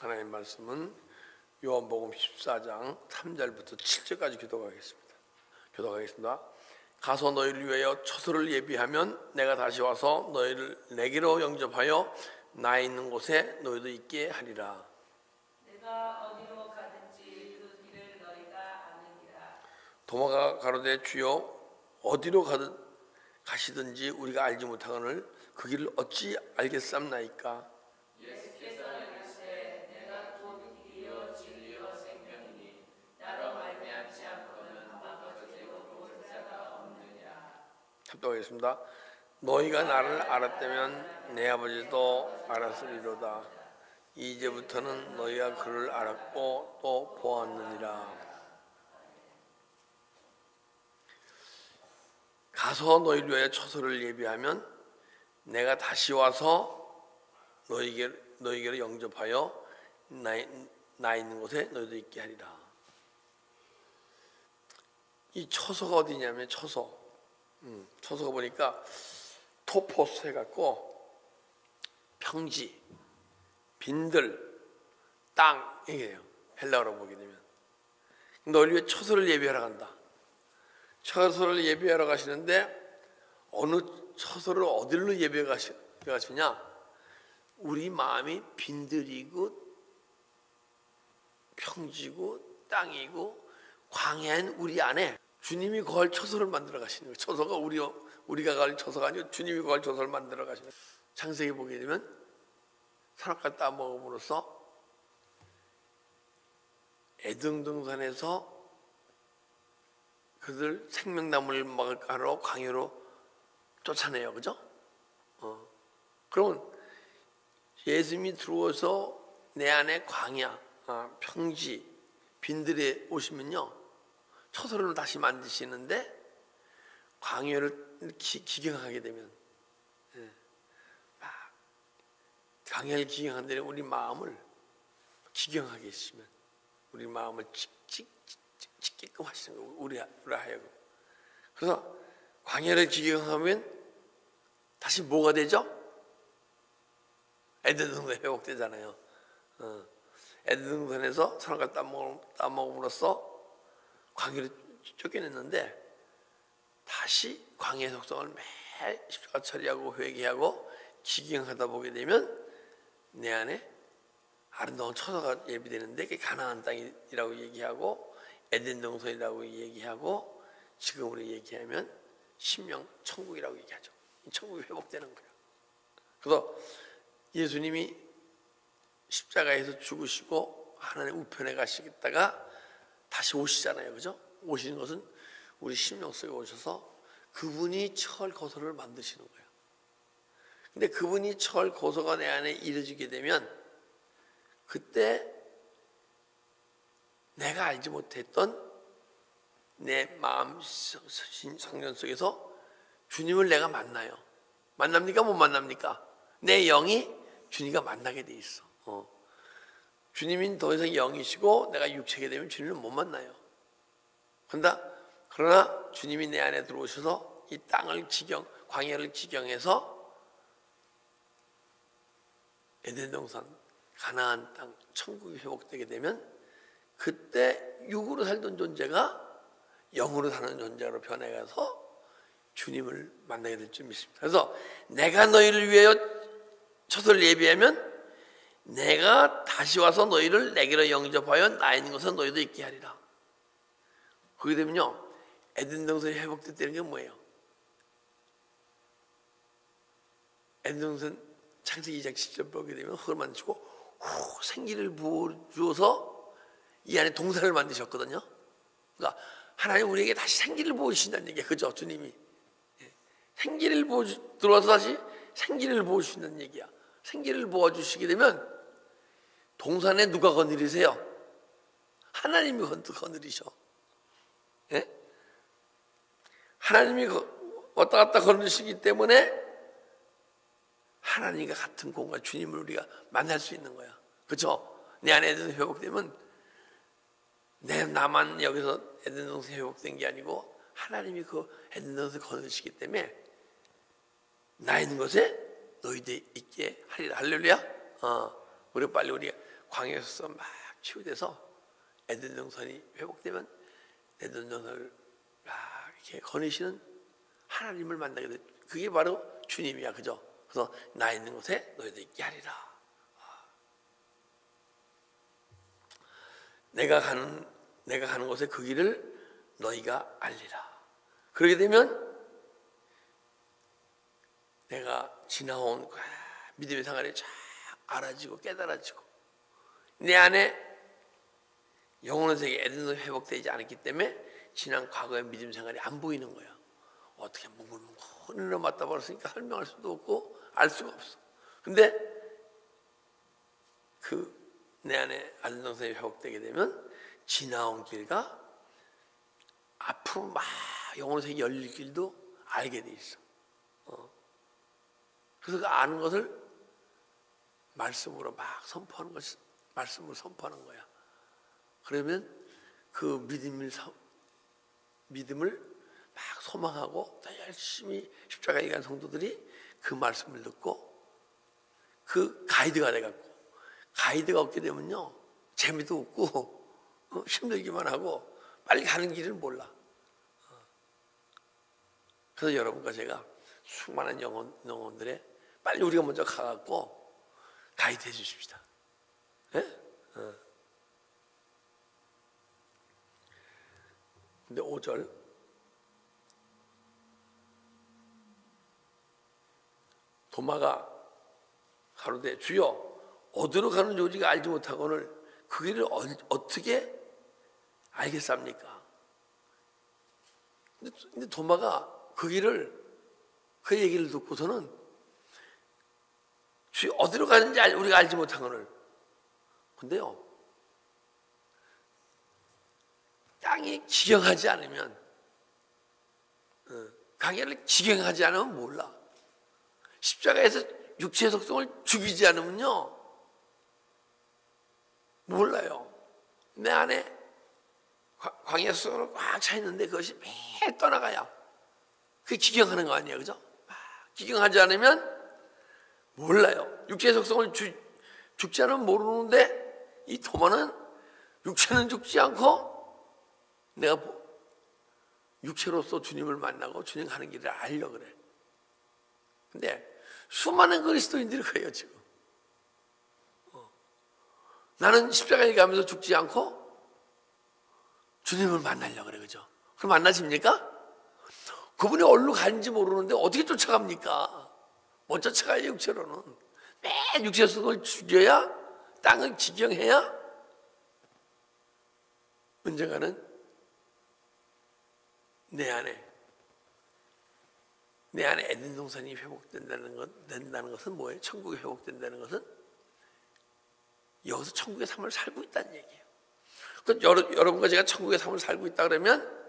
하나님 말씀은 요한복음 14장 3절부터 7절까지 교독하겠습니다. 가서 너희를 위하여 처소를 예비하면 내가 다시 와서 너희를 내게로 영접하여 나 있는 곳에 너희도 있게 하리라. 내가 어디로 가든지 그 길을 너희가 아느니라. 도마가 가로되 주여 어디로 가시든지 우리가 알지 못하거늘 그 길을 어찌 알겠삼나이까. 예수께서 이르시되 내가 곧 길이요 진리요 생명이니 나로 말미암지 않고는 아버지께로 올 자가 없느니라. 합독하겠습니다. 너희가 나를 알았다면 내 아버지도 알았으리로다. 이제부터는 너희가 그를 알았고 또 보았느니라. 가서 너희를 위하여 처소를 예비하면 내가 다시 와서 너희에게로 영접하여 나 있는 곳에 너희도 있게 하리라. 이 처소가 어디냐면 처소가 보니까 토포스 해갖고 평지, 빈들, 땅 이게요. 헬라어로 보게 되면 너희를 위해 처소를 예비하러 간다. 처소를 예비하러 가시는데 어느 처소를 어디로 예비해 가시냐? 우리 마음이 빈들이고 평지고 땅이고 광야인 우리 안에 주님이 거할 처소를 만들어 가시는 거예요. 처소가 우리가 갈 처소가 아니고 주님이 거할 처소를 만들어 가시는 거예요. 창세기 보게 되면 선악과를 따먹음으로써 에덴 동산에서 그들 생명나무를 먹을까 하러 광야로 쫓아내요. 그죠? 그러면 예수님이 들어와서 내 안에 광야, 평지, 빈들에 오시면요. 처소를 다시 만드시는데 광야를 기경하게 되면 광야를 기경하는데 우리 마음을 기경하게 하시면 우리 마음을 찍게끔 하시는 거예요. 우리 하여금. 그래서 광야를 기경하면 다시 뭐가 되죠? 에덴 동산이 회복되잖아요. 에덴 동산에서 선악과를 따먹음으로써 광야를 쫓겨냈는데 다시 광야의 속성을 매일 십자가 처리하고 회개하고 기경하다 보게 되면 내 안에 아름다운 처소가 예비되는데 그게 가나안 땅이라고 얘기하고 에덴 동산이라고 얘기하고 지금으로 얘기하면 신명 천국이라고 얘기하죠. 천국이 회복되는 거예요. 그래서 예수님이 십자가에서 죽으시고 하나님 우편에 가시겠다가 다시 오시잖아요. 그죠? 오시는 것은 우리 심령 속에 오셔서 그분이 처할 거소를 만드시는 거예요. 근데 그분이 처할 거소가 내 안에 이루어지게 되면 그때 내가 알지 못했던 내 마음 성전 속에서 주님을 내가 만나요. 만납니까? 못 만납니까? 내 영이 주님과 만나게 돼 있어. 주님이 더 이상 영이시고 내가 육체게 되면 주님을 못 만나요. 그러나 주님이 내 안에 들어오셔서 이 땅을 광야를 지경해서 에덴 동산, 가나안 땅, 천국이 회복되게 되면 그때 육으로 살던 존재가 영으로 사는 존재로 변해가서 주님을 만나게 될 줄 믿습니다. 그래서 내가 너희를 위하여 처소를 예비하면 내가 다시 와서 너희를 내게로 영접하여 나 있는 곳에 너희도 있게 하리라. 그렇게 되면요 에덴 동산이 회복됐다는 게 뭐예요? 에덴 동산 창세기 2장 10절 보게 되면 흙을 만드시고 생기를 부어주어서 이 안에 동산을 만드셨거든요. 그러니까 하나님 우리에게 다시 생기를 부어주신다는 얘기예요. 그죠? 주님이 생기를 들어와서 다시 생기를 부어주신다는 얘기야. 생기를 부어주시게 되면 동산에 누가 거느리세요? 하나님이 거느리셔. 예? 하나님이 왔다 갔다 거느리시기 때문에 하나님과 같은 공간 주님을 우리가 만날 수 있는 거야. 그렇죠? 내 안에 에덴 회복되면 나만 여기서 에덴 동산이 회복된 게 아니고 하나님이 그 에덴 동산을 거느리시기 때문에 나 있는 곳에 너희들 있게 하리라. 할렐루야. 우리 빨리 우리가 광야에서 막 치유돼서 에덴 동산이 회복되면 에덴 동산을 막 이렇게 거니시는 하나님을 만나게 돼. 그게 바로 주님이야, 그죠? 그래서 나 있는 곳에 너희도 있게 하리라. 내가 가는 곳에 그 길을 너희가 알리라. 그렇게 되면 내가 지나온 믿음의 생활이 쫙 알아지고 깨달아지고 내 안에 영혼의 세계 에덴도 회복되지 않았기 때문에 지난 과거의 믿음 생활이 안 보이는 거야. 어떻게 묵물묵물로 맞다 버렸으니까 설명할 수도 없고 알 수가 없어. 근데 그 내 안에 에덴 동산이 회복되게 되면 지나온 길과 앞으로 막 영혼의 세계 열릴 길도 알게 돼 있어. 그래서 그 아는 것을 말씀으로 막 선포하는 것이 말씀으로 선포하는 거야. 그러면 그 믿음을 막 소망하고 더 열심히 십자가에 간 성도들이 그 말씀을 듣고 그 가이드가 돼갖고 가이드가 없게 되면요 재미도 없고 힘들기만 하고 빨리 가는 길을 몰라. 그래서 여러분과 제가 수많은 영혼들의 빨리 우리가 먼저 가갖고 가이드 해 주십시다. 네? 근데 5절 도마가 가로되 주여 어디로 가는 요지가 알지 못하거늘 그 길을 어떻게 알겠습니까? 근데 도마가 그 얘기를 듣고서는 주여 어디로 가는지 우리가 알지 못하거늘. 근데요 땅이 지경하지 않으면 강야를 지경하지 않으면 몰라. 십자가에서 육체의 속성을 죽이지 않으면요 몰라요. 내 안에 광야 속성으로 꽉 차 있는데 그것이 매일 떠나가야 그게 지경하는 거 아니에요, 그죠? 지경하지 않으면 몰라요. 육체의 속성을 죽지 않으면 모르는데 이 도마는 육체는 죽지 않고 내가 육체로서 주님을 만나고 주님 가는 길을 알려 그래. 근데 수많은 그리스도인들이 그래요 지금. 나는 십자가에 가면서 죽지 않고 주님을 만나려고 그래, 그죠? 그럼 만나십니까? 그분이 어디로 가는지 모르는데 어떻게 쫓아갑니까? 못 쫓아가요 육체로는. 매일 육체 속을 죽여야 땅을 지경해야 언젠가는 내 안에 에덴 동산이 된다는 것은 뭐예요? 천국이 회복된다는 것은 여기서 천국의 삶을 살고 있다는 얘기예요. 여러분과 제가 천국의 삶을 살고 있다 그러면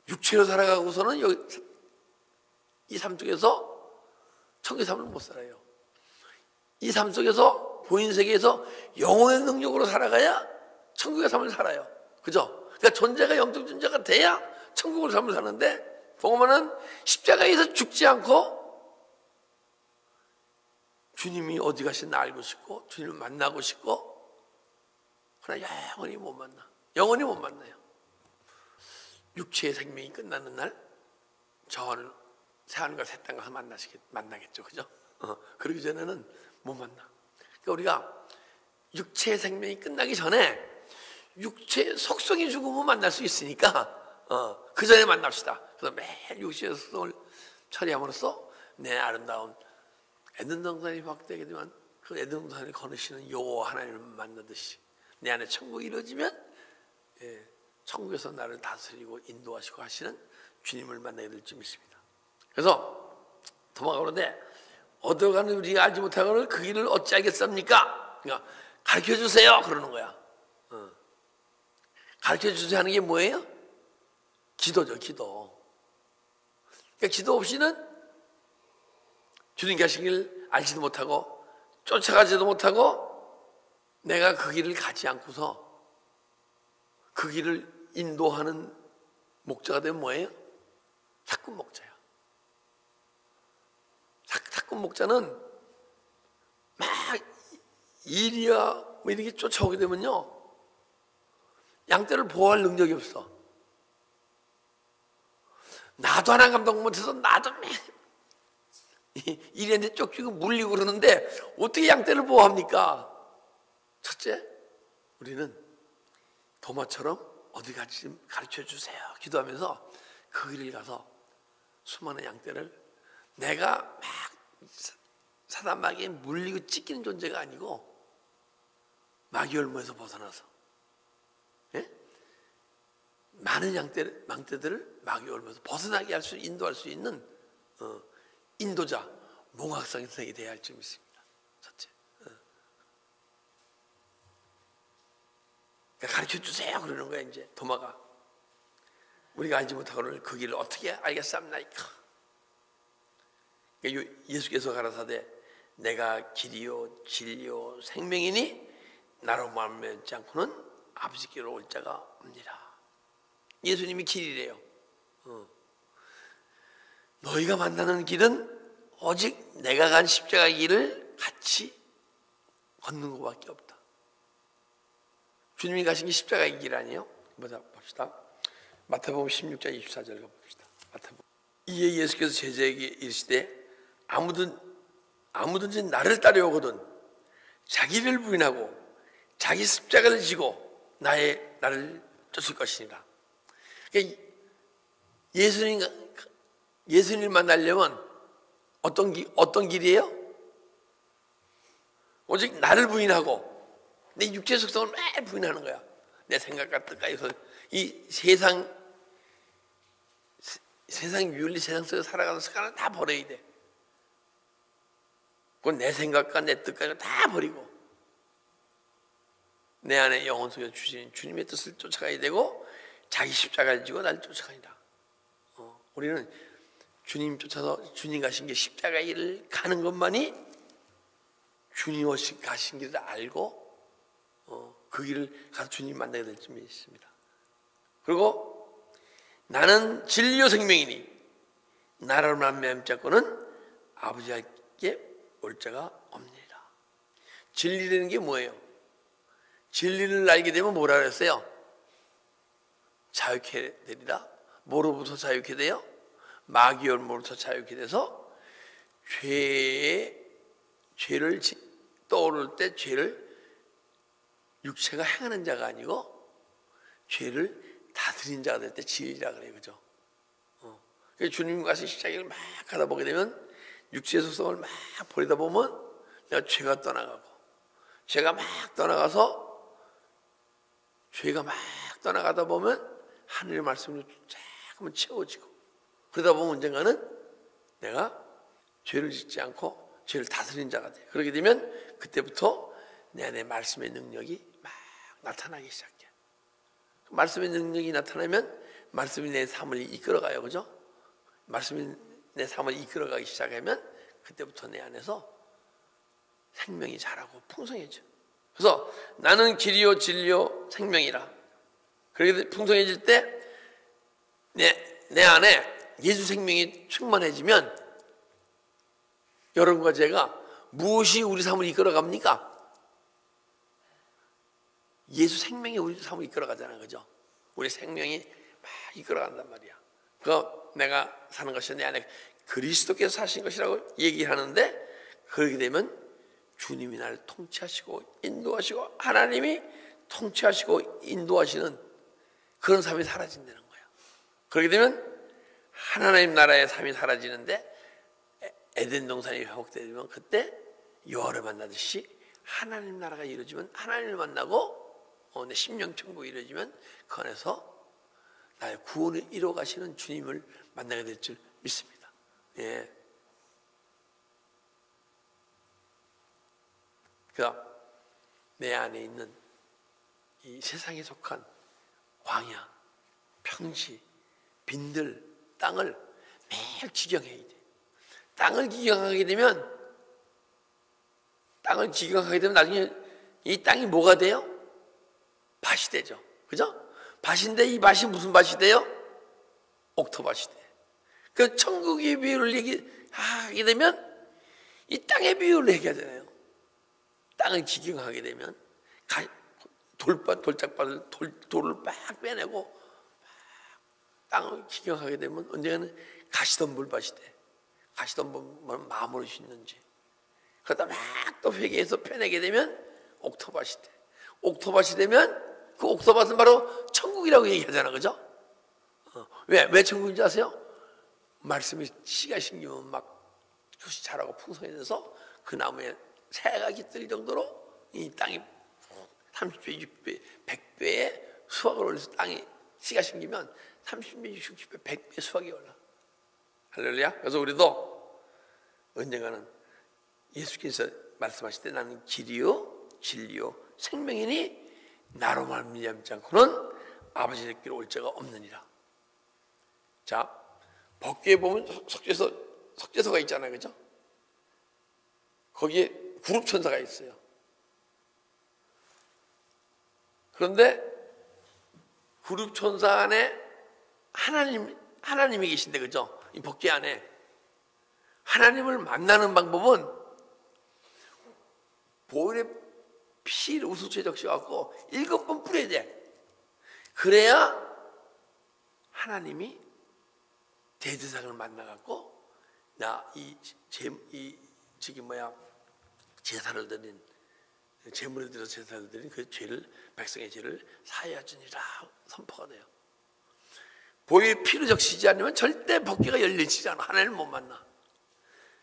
육체로 살아가고서는 이 삶 속에서 천국의 삶을 못 살아요. 이 삶 속에서 보이는 세계에서 영혼의 능력으로 살아가야 천국의 삶을 살아요. 그죠? 그러니까 존재가 영적 존재가 돼야 천국의 삶을 사는데 보면은 십자가에서 죽지 않고 주님이 어디 가시나 알고 싶고 주님을 만나고 싶고 그러나 영원히 못 만나. 영원히 못 만나요. 육체의 생명이 끝나는 날 저하늘 새하늘과 새 땅 가서 만나겠죠, 그죠? 그러기 전에는 못 만나. 그러니까 우리가 육체의 생명이 끝나기 전에 육체의 속성이 죽으면 만날 수 있으니까 그 전에 만납시다. 그래서 매일 육체의 속성을 처리함으로써 내 아름다운 에덴 동산이 확대하게 되면 그 에덴 동산을 거느시는 여호와 하나님을 만나듯이 내 안에 천국이 이루어지면 천국에서 나를 다스리고 인도하시고 하시는 주님을 만나게 될 줄 믿습니다. 그래서 도마가 그러는데 어디로 가는 우리가 알지 못하고는 그 길을 어찌 알겠습니까? 그러니까 가르쳐 주세요 그러는 거야. 가르쳐 주세요 하는 게 뭐예요? 기도죠, 기도. 그러니까 기도 없이는 주님 가신 길 알지도 못하고 쫓아가지도 못하고 내가 그 길을 가지 않고서 그 길을 인도하는 목자가 되면 뭐예요? 사꾼 목자야. 사꾼 목자는 막 일이야 뭐 이렇게 쫓아오게 되면요, 양떼를 보호할 능력이 없어. 나도 하나 감당 못해서 나도 일했는데 쫓기고 물리고 그러는데 어떻게 양떼를 보호합니까? 첫째, 우리는 도마처럼 어디 같이 좀 가르쳐 주세요 기도하면서 그 길을 가서 수많은 양떼를, 내가 막 사단 마귀에 물리고 찢기는 존재가 아니고 마귀 열무에서 벗어나서, 예? 많은 망대들을 마귀 열무에서 벗어나게 할 수, 인도할 수 있는 인도자, 몽학성 선생이 되어야 할 점이 있습니다. 첫째, 가르쳐 주세요 그러는 거야. 이제 도마가 우리가 알지 못하고는 그 길을 어떻게 알겠습니까? 예수께서 가라사대 내가 길이요 진리요 생명이니 나로 말미암지 않고는 아버지께로 올 자가 없니라. 예수님이 길이래요. 너희가 만나는 길은 오직 내가 간 십자가의 길을 같이 걷는 것밖에 없다. 주님이 가신 게 십자가의 길 아니에요? 보자 봅시다. 마태복음 16장 24절 가봅시다. 마태복음. 이에 예수께서 제자에게 이르시되 아무든지 나를 따르오거든 자기를 부인하고 자기 십자가를 지고 나를 쫓을 것이니라. 그러니까 예수님 만나려면 어떤 길이에요? 오직 나를 부인하고 내 육체 속성을 매일 부인하는 거야. 내 생각과 뜻까지. 이 세상 윤리, 세상 속에서 살아가는 습관을 다 버려야 돼. 그건 내 생각과 내 뜻까지 다 버리고 내 안에 영혼 속에 주신 주님의 뜻을 쫓아가야 되고 자기 십자가를 지고 나를 쫓아가니라. 우리는 주님 쫓아서 주님 가신 게 십자가의 길을 가는 것만이 주님 가신 길을 알고 그 길을 가서 주님 만나게 될 점이 있습니다. 그리고 나는 진리요 생명이니 나를 말미암지 않고는 아버지께 올 자가 없느니라. 진리라는 게 뭐예요? 진리를 알게 되면 뭐라 그랬어요? 자유케 되리라. 뭐로부터 자유케 돼요? 마귀 열무로부터 자유케 돼서 죄를 떠오를 때 죄를 육체가 행하는 자가 아니고 죄를 다스린 자가 될 때 지혜라 그래요. 그죠? 주님 가신 십자가를 막 가다 보게 되면 육체의 속성을 막 버리다 보면 내가 죄가 떠나가고 죄가 막 떠나가다 보면 하늘의 말씀으로 자꾸만 채워지고 그러다 보면 언젠가는 내가 죄를 짓지 않고 죄를 다스린 자가 돼. 그렇게 되면 그때부터 내 안에 말씀의 능력이 막 나타나기 시작해. 말씀의 능력이 나타나면 말씀이 내 삶을 이끌어가요. 그죠? 말씀이 내 삶을 이끌어가기 시작하면 그때부터 내 안에서 생명이 자라고 풍성해져. 그래서 나는 길이요 진리요 생명이라. 그렇게 풍성해질 때 내 안에 예수 생명이 충만해지면 여러분과 제가 무엇이 우리 삶을 이끌어갑니까? 예수 생명이 우리 삶을 이끌어가잖아요. 그죠? 우리 생명이 막 이끌어간단 말이야. 내가 사는 것이 내 안에 그리스도께서 사신 것이라고 얘기하는데 그렇게 되면 주님이 나를 통치하시고 인도하시고 하나님이 통치하시고 인도하시는 그런 삶이 사라진다는 거예요. 그렇게 되면 하나님 나라의 삶이 사라지는데 에덴 동산이 회복되면 그때 여호와를 만나듯이 하나님 나라가 이루어지면 하나님을 만나고 내 심령천국이 이루어지면 그 안에서 나의 구원을 이루어 가시는 주님을 만나게 될 줄 믿습니다. 예. 그러니까 내 안에 있는 이 세상에 속한 광야, 평지, 빈들, 땅을 매일 기경해야 돼. 땅을 기경하게 되면 나중에 이 땅이 뭐가 돼요? 밭이 되죠. 그죠? 밭인데 이 밭이 무슨 밭이 돼요? 옥토밭이 돼. 그 천국의 비유를 얘기하게 되면 이 땅의 비유를 얘기하잖아요. 땅을 기경하게 되면 돌을 막 빼내고 땅을 기경하게 되면 언젠가는 가시덤불밭이 돼. 가시덤불은 마음으로 씻는지. 그러다 막 또 회개해서 빼내게 되면 옥토밭이 돼. 옥토밭이 되면 그 옥토밭은 바로 천국이라고 얘기하잖아, 그죠? 왜 천국인지 아세요? 말씀이 씨가 심기면 막 그것이 자라고 풍성해져서 그 나무에 새가 깃들 정도로 이 땅이 30배, 60배, 100배의 수확을 올려서 땅이 씨가 심기면 30배, 60배, 100배 수확이 올라. 할렐루야. 그래서 우리도 언젠가는 예수께서 말씀하실 때 나는 길이요 진리요 생명이니 나로 말미암지 않고는 아버지께로 올 자가 없느니라. 자, 법궤에 보면 석재서가 있잖아요, 그죠? 거기에 구룹천사가 있어요. 그런데 구룹천사 안에 하나님이 계신데, 그죠? 이 법궤 안에 하나님을 만나는 방법은 보혈의 피를 우수처에 적셔갖고 7번 뿌려야 돼. 그래야 하나님이 대제사장을 만나갖고 제사를 드린 제물을 들여 제사를 드린 그 죄를 백성의 죄를 사하여 주니라 선포가 돼요. 보혈의 피를 적시지 않으면 절대 법궤가 열리지 않아. 하나님을 못 만나.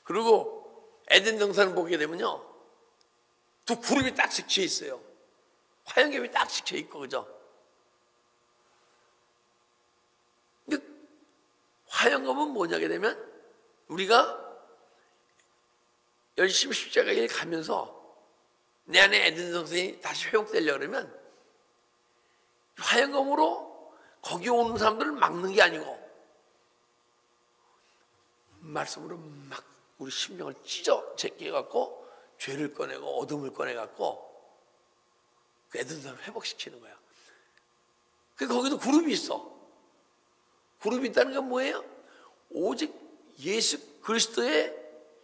그리고 에덴 동산을 보게 되면요, 두 그룹이 딱 지켜 있어요. 화염겹이 딱 지켜 있고, 그죠? 근데 화염검은 뭐냐게 되면 우리가 열심히 십자가 길 가면서 내 안에 에덴 동산이 다시 회복되려고 그러면 화염검으로 거기 오는 사람들을 막는 게 아니고 말씀으로 막 우리 심령을 찢어 제껴갖고 죄를 꺼내고 어둠을 꺼내갖고 그 에덴 동산을 회복시키는 거야. 거기도 그룹이 있어. 그룹이 있다는 건 뭐예요? 오직 예수 그리스도의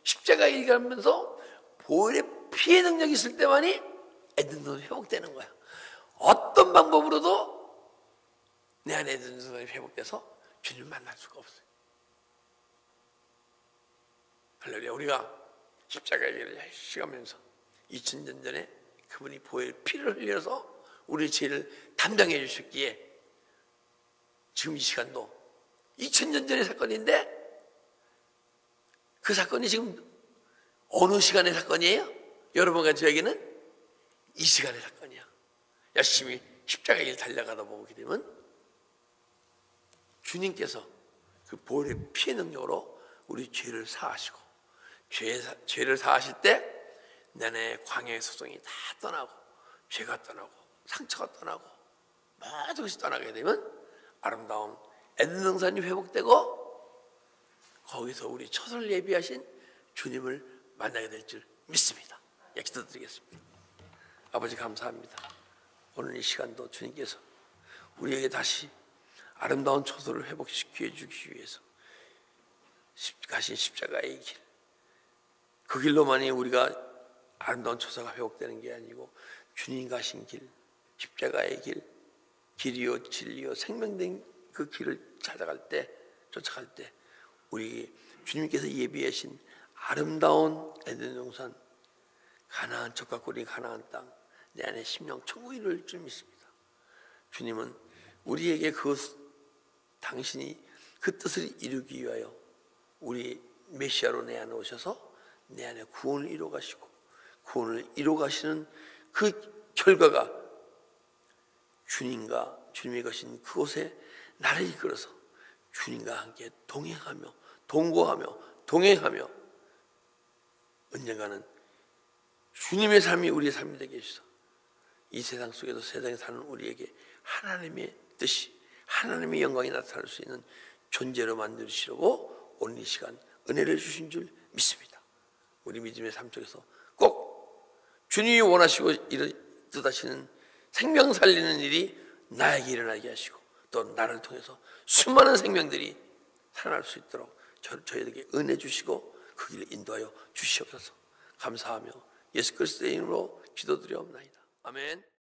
십자가 일가하면서 보혈의 피의 능력이 있을 때만이 에덴 동산이 회복되는 거야. 어떤 방법으로도 내 안에 에덴 동산이 회복돼서 주님을 만날 수가 없어요. 할렐루야. 우리가 십자가의 길을 열심히 가면서 2000년 전에 그분이 보혈 피를 흘려서 우리의 죄를 담당해 주셨기에 지금 이 시간도 2000년 전의 사건인데 그 사건이 지금 어느 시간의 사건이에요? 여러분과 저에게는 이 시간의 사건이야. 열심히 십자가의 길 달려가다 보게 되면 주님께서 그 보혈의 피의 능력으로 우리 죄를 사하시고 죄를 사하실 때 내 안에 광야의 소송이 다 떠나고 죄가 떠나고 상처가 떠나고 모든 것이 떠나게 되면 아름다운 에덴 동산이 회복되고 거기서 우리 처소를 예비하신 주님을 만나게 될 줄 믿습니다. 예, 기도드리겠습니다. 아버지 감사합니다. 오늘 이 시간도 주님께서 우리에게 다시 아름다운 처소를 회복시켜 주기 위해서 가신 십자가의 길, 그 길로만이 우리가 아름다운 처소가 회복되는 게 아니고 주님 가신 길, 십자가의 길, 길이요 진리요 생명된 그 길을 쫓아갈 때 우리 주님께서 예비하신 아름다운 에덴 동산, 가나안 적각거리 가나안 땅, 내 안에 심령 천국이 이룰 줄 믿습니다. 주님은 우리에게 당신이 그 뜻을 이루기 위하여 우리 메시아로 내 안에 오셔서 내 안에 구원을 이루어 가시고 구원을 이루어 가시는 그 결과가 주님이 가신 그곳에 나를 이끌어서 주님과 함께 동행하며 동거하며 동행하며 언젠가는 주님의 삶이 우리의 삶이 되게 해주셔서 이 세상 속에서 세상에 사는 우리에게 하나님의 뜻이 하나님의 영광이 나타날 수 있는 존재로 만드시려고 오늘 이 시간 은혜를 주신 줄 믿습니다. 우리 믿음의 삶 속에서 꼭 주님이 원하시고 뜻하시는 생명 살리는 일이 나에게 일어나게 하시고 또 나를 통해서 수많은 생명들이 살아날 수 있도록 저희에게 은혜 주시고 그 길을 인도하여 주시옵소서. 감사하며 예수 그리스도의 이름으로 기도드려옵나이다. 아멘.